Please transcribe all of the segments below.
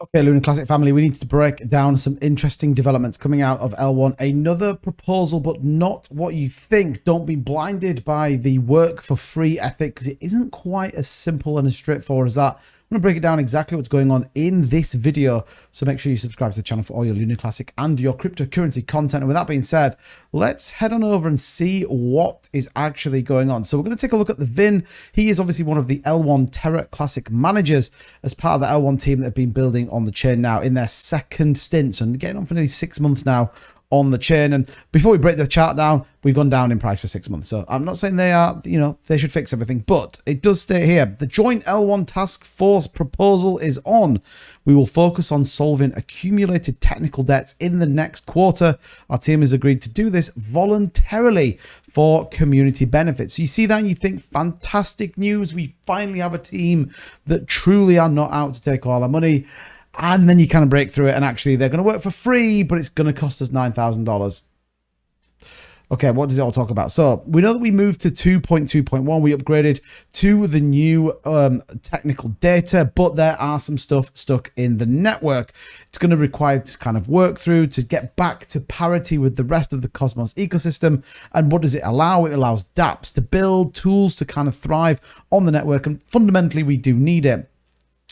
Okay, Luna Classic family, we need to break down some interesting developments coming out of L1. Another proposal, but not what you think. Don't be blinded by the work for free ethic, because it isn't quite as simple and as straightforward as that. I'm going to break it down exactly what's going on in this video. So make sure you subscribe to the channel for all your Luna Classic and your cryptocurrency content. And with that being said, let's head on over and see what is actually going on. So we're going to take a look at the Vin. He is obviously one of the L1 Terra Classic managers as part of the L1 team that have been building on the chain now in their second stint. So getting on for nearly 6 months now on the chain. And before we break the chart down, we've gone down in price for 6 months. So I'm not saying they are, they should fix everything, but it does state here, the joint L1 task force proposal is on. We will focus on solving accumulated technical debts in the next quarter. Our team has agreed to do this voluntarily for community benefits. So you see that and you think, fantastic news. We finally have a team that truly are not out to take all our money. And then you kind of break through it, and actually they're going to work for free, but it's going to cost us $9,000. Okay, what does it all talk about? So we know that we moved to 2.2.1. We upgraded to the new technical data, but there are some stuff stuck in the network. It's going to require to kind of work through to get back to parity with the rest of the Cosmos ecosystem. And what does it allow? It allows dApps to build tools to kind of thrive on the network. And fundamentally, we do need it.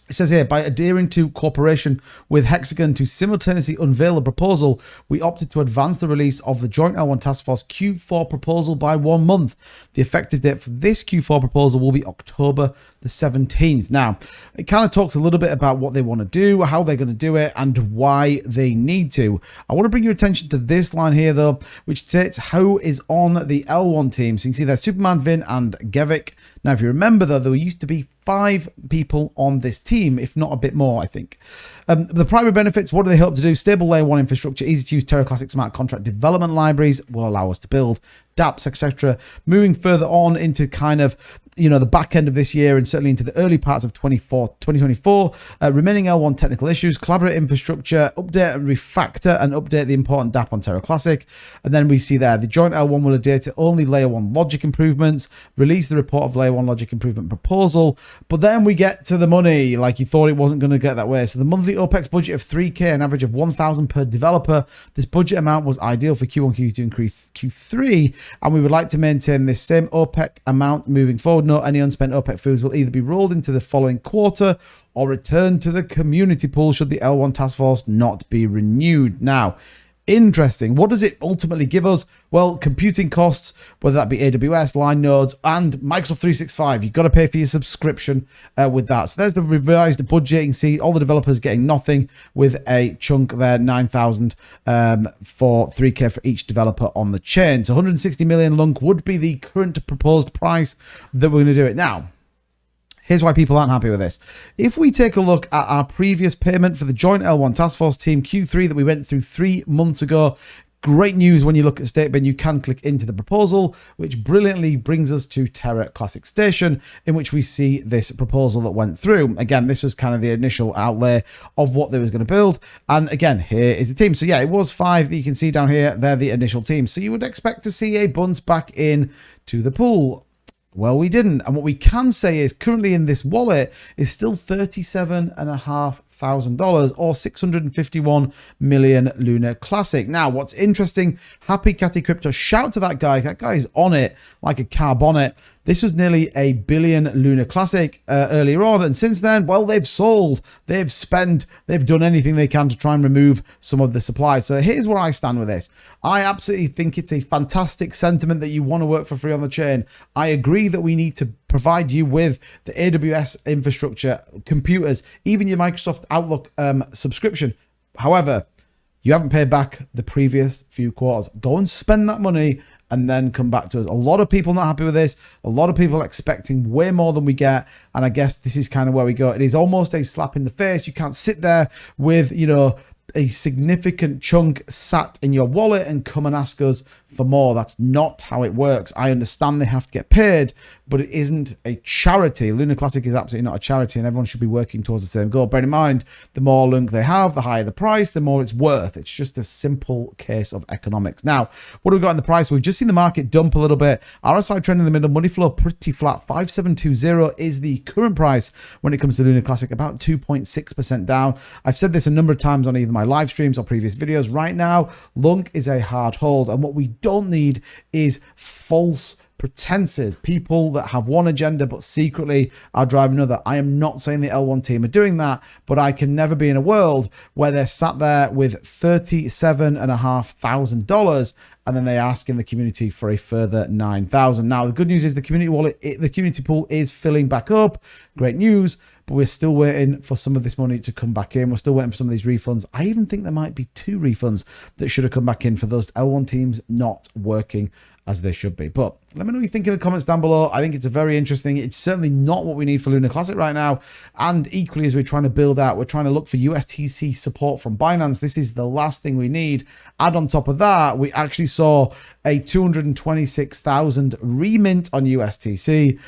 It says here, by adhering to cooperation with Hexagon to simultaneously unveil the proposal, we opted to advance the release of the Joint L1 Task Force Q4 proposal by 1 month. The effective date for this Q4 proposal will be October the 17th. Now, it kind of talks a little bit about what they want to do, how they're going to do it, and why they need to. I want to bring your attention to this line here, though, which states who is on the L1 team. So you can see there's Superman, Vin, and Gevik. Now, if you remember, though, there used to be 5 people on this team, if not a bit more, I think. The primary benefits, what do they hope to do? Stable layer 1 infrastructure, easy to use Terra Classic smart contract development libraries will allow us to build dApps, etc. Moving further on into kind of, the back end of this year and certainly into the early parts of 2024, remaining L1 technical issues, collaborate infrastructure, update and refactor and update the important dApp on Terra Classic. And then we see there, the joint L1 will adhere to only layer 1 logic improvements, release the report of layer 1 logic improvement proposal. But then we get to the money, like you thought it wasn't going to get that way. So the monthly OPEX budget of 3K, an average of 1,000 per developer. This budget amount was ideal for Q1, Q2, and Q3. And we would like to maintain this same OPEX amount moving forward. No, any unspent OPEX funds will either be rolled into the following quarter or returned to the community pool should the L1 task force not be renewed. Now, interesting. What does it ultimately give us? Well, computing costs, whether that be AWS, line nodes, and Microsoft 365. You've got to pay for your subscription with that. So there's the revised budget. You can see all the developers getting nothing with a chunk there, 9,000 for 3K for each developer on the chain. So 160 million Lunc would be the current proposed price that we're going to do it now. Here's why people aren't happy with this. If we take a look at our previous payment for the joint L1 Task Force Team Q3 that we went through 3 months ago, great news when you look at State Bin, you can click into the proposal, which brilliantly brings us to Terra Classic Station, in which we see this proposal that went through. Again, this was kind of the initial outlay of what they was going to build. And again, here is the team. So yeah, it was 5 that you can see down here. They're the initial team. So you would expect to see a bounce back in to the pool. Well, we didn't. And what we can say is currently in this wallet is still $37,500 or 651 million Luna Classic. Now, what's interesting, Happy Catty Crypto, shout to that guy. That guy is on it like a car bonnet. This was nearly a billion Luna Classic earlier on. And since then, well, they've sold, they've spent, they've done anything they can to try and remove some of the supply. So here's where I stand with this. I absolutely think it's a fantastic sentiment that you want to work for free on the chain. I agree that we need to provide you with the AWS infrastructure, computers, even your Microsoft Outlook subscription. However, you haven't paid back the previous few quarters. Go and spend that money and then come back to us. A lot of people not happy with this. A lot of people expecting way more than we get. And I guess this is kind of where we go. It is almost a slap in the face. You can't sit there with, a significant chunk sat in your wallet and come and ask us for more. That's not how it works. I understand they have to get paid, but it isn't a charity. Lunar Classic is absolutely not a charity, and everyone should be working towards the same goal. Bear in mind, the more Lunc they have, the higher the price, the more it's worth. It's just a simple case of economics. Now, what have we got in the price? We've just seen the market dump a little bit. RSI trend in the middle, money flow pretty flat. 5720 is the current price when it comes to Lunar Classic, about 2.6% down. I've said this a number of times on either my live streams or previous videos. Right now, Lunc is a hard hold, and what we don't need is false pretenses, people that have one agenda but secretly are driving another. I am not saying the L1 team are doing that, but I can never be in a world where they're sat there with $37,500 and then they're asking the community for a further $9,000. Now, the good news is the community wallet, the community pool is filling back up. Great news, but we're still waiting for some of this money to come back in. We're still waiting for some of these refunds. I even think there might be 2 refunds that should have come back in for those L1 teams not working as they should be. But let me know what you think in the comments down below. I think it's a very interesting. It's certainly not what we need for Lunar Classic right now. And equally, as we're trying to build out, we're trying to look for ustc support from Binance. This is the last thing we need. Add on top of that, we actually saw a 226,000 remint on ustc.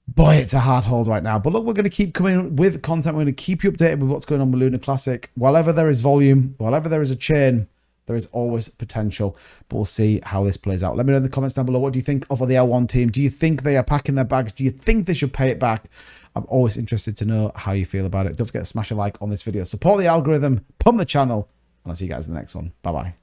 Boy, it's a hard hold right now. But look, we're going to keep coming with content. We're going to keep you updated with what's going on with Lunar Classic. Wherever there is volume, wherever there is a chain, there is always potential, but we'll see how this plays out. Let me know in the comments down below. What do you think of the L1 team? Do you think they are packing their bags? Do you think they should pay it back? I'm always interested to know how you feel about it. Don't forget to smash a like on this video. Support the algorithm, pump the channel, and I'll see you guys in the next one. Bye-bye.